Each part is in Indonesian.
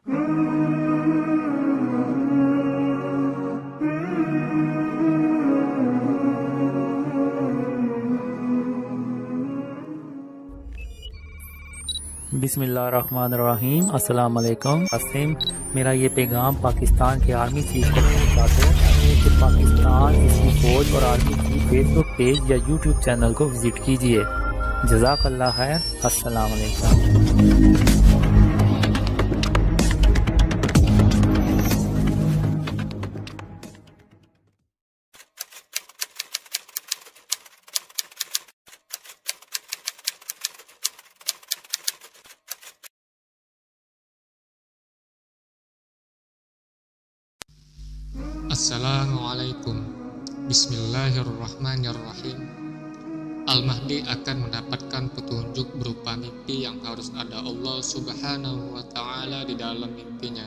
बिस्मिल्लाहिर्रहमानिर्रहीम। अस्सलाम वालेकुम। असीम, मेरा ये पैगाम पाकिस्तान के आर्मी चीफ को पहुंचा दो कि पाकिस्तान इसकी फौज और आर्मी की फेसबुक पेज या यूट्यूब चैनल को विजिट कीजिए। जज़ाकल्लाह खैर। अस्सलाम वालेकुम। Assalamualaikum. Bismillahirrahmanirrahim. Al-Mahdi akan mendapatkan petunjuk berupa mimpi yang harus ada Allah Subhanahu wa Ta'ala di dalam mimpinya.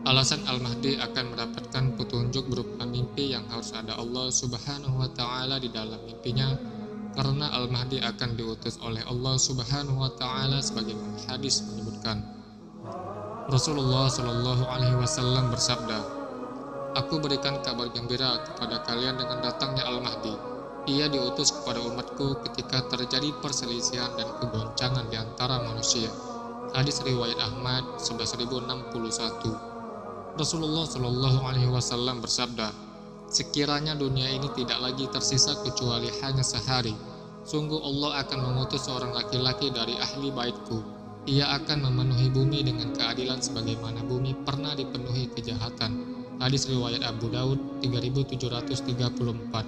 Alasan Al-Mahdi akan mendapatkan petunjuk berupa mimpi yang harus ada Allah Subhanahu wa Ta'ala di dalam mimpinya, karena Al-Mahdi akan diutus oleh Allah Subhanahu wa Ta'ala sebagaimana hadis menyebutkan. Rasulullah Shallallahu Alaihi Wasallam bersabda, "Aku berikan kabar gembira kepada kalian dengan datangnya Al-Mahdi. Ia diutus kepada umatku ketika terjadi perselisihan dan kegoncangan di antara manusia." Hadis riwayat Ahmad 11.061. Rasulullah Shallallahu Alaihi Wasallam bersabda, "Sekiranya dunia ini tidak lagi tersisa kecuali hanya sehari, sungguh Allah akan mengutus seorang laki-laki dari ahli baitku. Ia akan memenuhi bumi dengan keadilan sebagaimana bumi pernah dipenuhi kejahatan." Hadis riwayat Abu Daud 3734.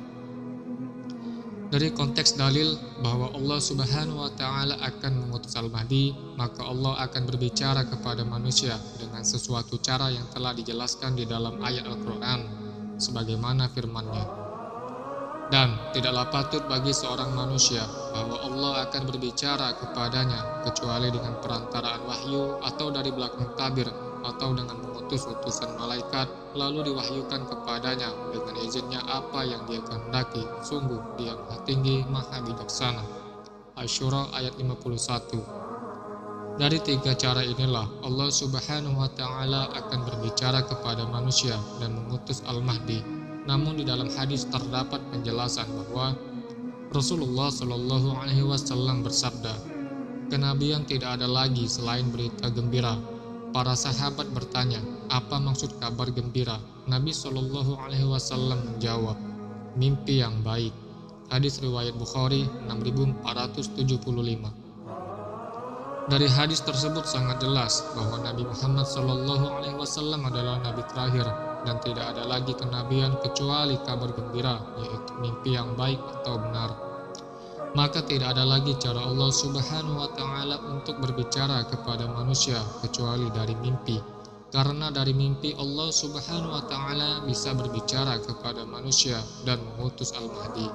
Dari konteks dalil bahwa Allah Subhanahu wa Ta'ala akan mengutus Al-Mahdi, maka Allah akan berbicara kepada manusia dengan sesuatu cara yang telah dijelaskan di dalam ayat Al-Quran sebagaimana firman-Nya. Dan tidaklah patut bagi seorang manusia bahwa Allah akan berbicara kepadanya kecuali dengan perantaraan wahyu atau dari belakang tabir atau dengan mengutus utusan malaikat lalu diwahyukan kepadanya dengan izinnya apa yang dia kehendaki. Sungguh Dia Maha Tinggi, Maha Bijaksana. Asy-Syura ayat 51. Dari tiga cara inilah Allah Subhanahu wa Ta'ala akan berbicara kepada manusia dan mengutus Al-Mahdi. Namun di dalam hadis terdapat penjelasan bahwa Rasulullah Shallallahu Alaihi Wasallam bersabda, "Kenabian tidak ada lagi selain berita gembira." Para sahabat bertanya, "Apa maksud kabar gembira?" Nabi Shallallahu Alaihi Wasallam menjawab, "Mimpi yang baik." Hadis riwayat Bukhari 6475. Dari hadis tersebut sangat jelas bahwa Nabi Muhammad Shallallahu Alaihi Wasallam adalah Nabi terakhir dan tidak ada lagi kenabian kecuali kabar gembira, yaitu mimpi yang baik atau benar. Maka tidak ada lagi cara Allah Subhanahu wa Ta'ala untuk berbicara kepada manusia kecuali dari mimpi. Karena dari mimpi Allah Subhanahu wa Ta'ala bisa berbicara kepada manusia dan mengutus Al-Mahdi.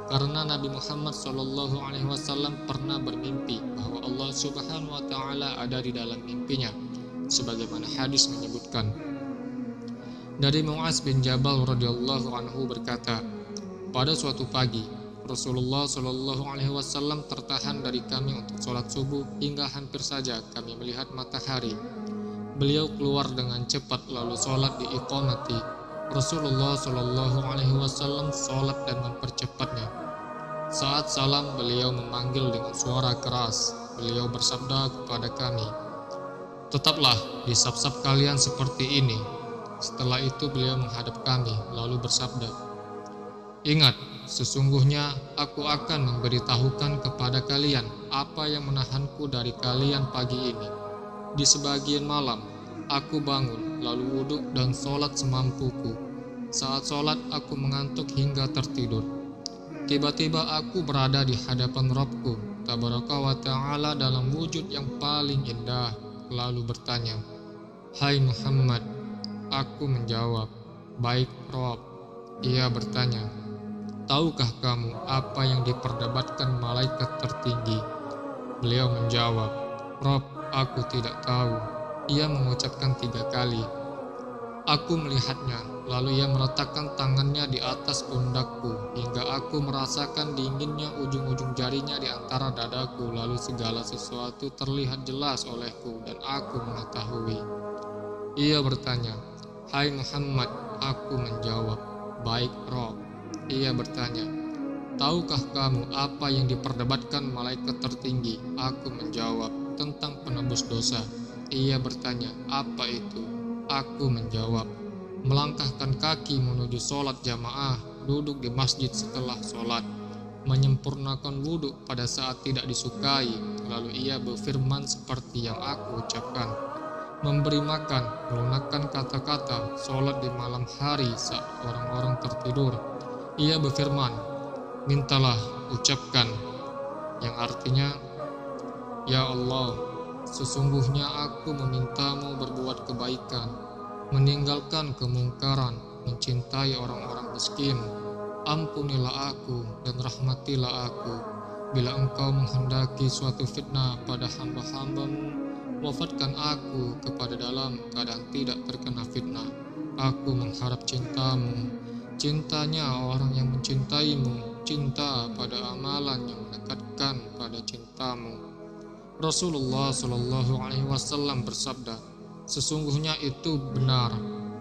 Karena Nabi Muhammad Shallallahu Alaihi Wasallam pernah bermimpi bahwa Allah Subhanahu wa Ta'ala ada di dalam mimpinya, sebagaimana hadis menyebutkan. Dari Mu'adz bin Jabal radhiyallahu anhu berkata, "Pada suatu pagi Rasulullah Shallallahu Alaihi Wasallam tertahan dari kami untuk sholat subuh hingga hampir saja kami melihat matahari. Beliau keluar dengan cepat lalu sholat di iqamati. Rasulullah Shallallahu Alaihi Wasallam sholat dan mempercepatnya. Saat salam beliau memanggil dengan suara keras. Beliau bersabda kepada kami, 'Tetaplah di saf-saf kalian seperti ini.' Setelah itu beliau menghadap kami lalu bersabda, 'Ingat, sesungguhnya aku akan memberitahukan kepada kalian apa yang menahanku dari kalian pagi ini. Di sebagian malam, aku bangun, lalu wudhu dan sholat semampuku. Saat sholat, aku mengantuk hingga tertidur. Tiba-tiba aku berada di hadapan Rabbku, Tabaraka wa Ta'ala dalam wujud yang paling indah, lalu bertanya, 'Hai Muhammad.' Aku menjawab, 'Baik, Rabb.' Ia bertanya, 'Tahukah kamu apa yang diperdebatkan malaikat tertinggi?' Beliau menjawab, 'Rabb, aku tidak tahu.' Ia mengucapkan 3 kali, Aku melihatnya, lalu ia meletakkan tangannya di atas pundakku, hingga aku merasakan dinginnya ujung-ujung jarinya di antara dadaku, lalu segala sesuatu terlihat jelas olehku, dan aku mengetahui. Ia bertanya, "Hai Muhammad," aku menjawab, "Baik, Rob." Ia bertanya, "Tahukah kamu apa yang diperdebatkan malaikat tertinggi?" Aku menjawab, "Tentang penebus dosa." Ia bertanya, "Apa itu?" Aku menjawab, "Melangkahkan kaki menuju sholat jamaah, duduk di masjid setelah sholat, menyempurnakan wudhu pada saat tidak disukai." Lalu ia berfirman seperti yang aku ucapkan, "Memberi makan, melunakkan kata-kata, sholat di malam hari saat orang-orang tertidur." Ia berfirman, "Mintalah, ucapkan," yang artinya, "Ya Allah, sesungguhnya aku memintamu berbuat kebaikan, meninggalkan kemungkaran, mencintai orang-orang miskin. Ampunilah aku dan rahmatilah aku. Bila engkau menghendaki suatu fitnah pada hamba-hambamu, wafatkan aku kepada dalam keadaan tidak terkena fitnah. Aku mengharap cintamu, cintanya orang yang mencintaimu, cinta pada amalan yang mendekatkan pada cintamu." Rasulullah Shallallahu Alaihi Wasallam bersabda, "Sesungguhnya itu benar,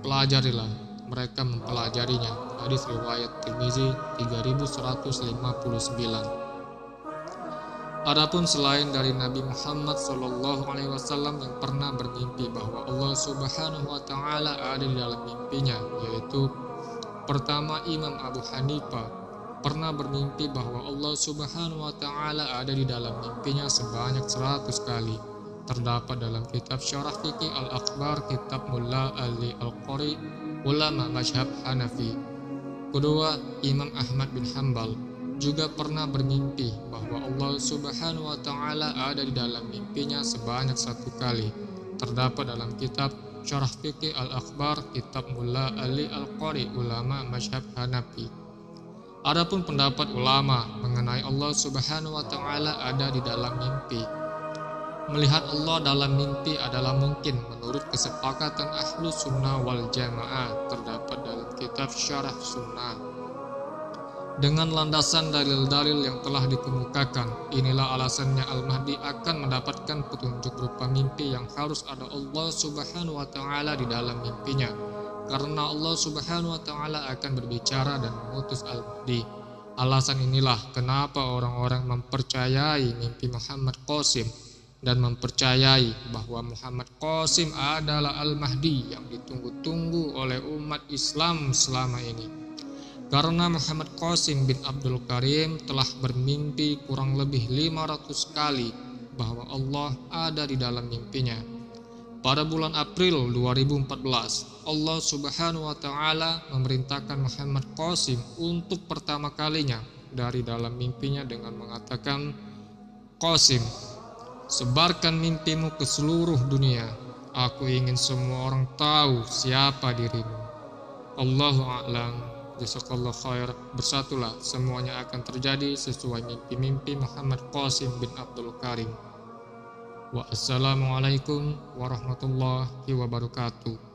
pelajarilah." Mereka mempelajarinya. Hadis riwayat Tirmizi 3159. Adapun selain dari Nabi Muhammad Shallallahu Alaihi Wasallam yang pernah bermimpi bahwa Allah Subhanahu Wa Taala ada di dalam mimpinya, yaitu pertama, Imam Abu Hanifah pernah bermimpi bahwa Allah Subhanahu wa Ta'ala ada di dalam mimpinya sebanyak 100 kali. Terdapat dalam kitab Syarah Fiqih Al-Akbar, kitab Mulla Ali Al-Qari, ulama mazhab Hanafi. Kedua, Imam Ahmad bin Hanbal juga pernah bermimpi bahwa Allah Subhanahu wa Ta'ala ada di dalam mimpinya sebanyak 1 kali. Terdapat dalam kitab Syarah Fiqih Al-Akbar, kitab Mulla Ali Al-Qari, ulama mazhab Hanafi. Adapun pendapat ulama mengenai Allah Subhanahu wa Ta'ala ada di dalam mimpi. Melihat Allah dalam mimpi adalah mungkin menurut kesepakatan ahlu sunnah wal jamaah, terdapat dalam kitab Syarah Sunnah. Dengan landasan dalil-dalil yang telah dikemukakan, inilah alasannya Al-Mahdi akan mendapatkan petunjuk berupa mimpi yang harus ada Allah Subhanahu wa Ta'ala di dalam mimpinya. Karena Allah Subhanahu wa Ta'ala akan berbicara dan mengutus Al-Mahdi. Alasan inilah kenapa orang-orang mempercayai mimpi Muhammad Qasim dan mempercayai bahwa Muhammad Qasim adalah Al-Mahdi yang ditunggu-tunggu oleh umat Islam selama ini. Karena Muhammad Qasim bin Abdul Karim telah bermimpi kurang lebih 500 kali bahwa Allah ada di dalam mimpinya. Pada bulan April 2014, Allah Subhanahu wa Ta'ala memerintahkan Muhammad Qasim untuk pertama kalinya dari dalam mimpinya dengan mengatakan, "Qasim, sebarkan mimpimu ke seluruh dunia. Aku ingin semua orang tahu siapa dirimu." Allahu a'lam. Jazakallahu khair. Bersatulah, semuanya akan terjadi sesuai mimpi-mimpi Muhammad Qasim bin Abdul Karim. Wassalamualaikum warahmatullahi wabarakatuh.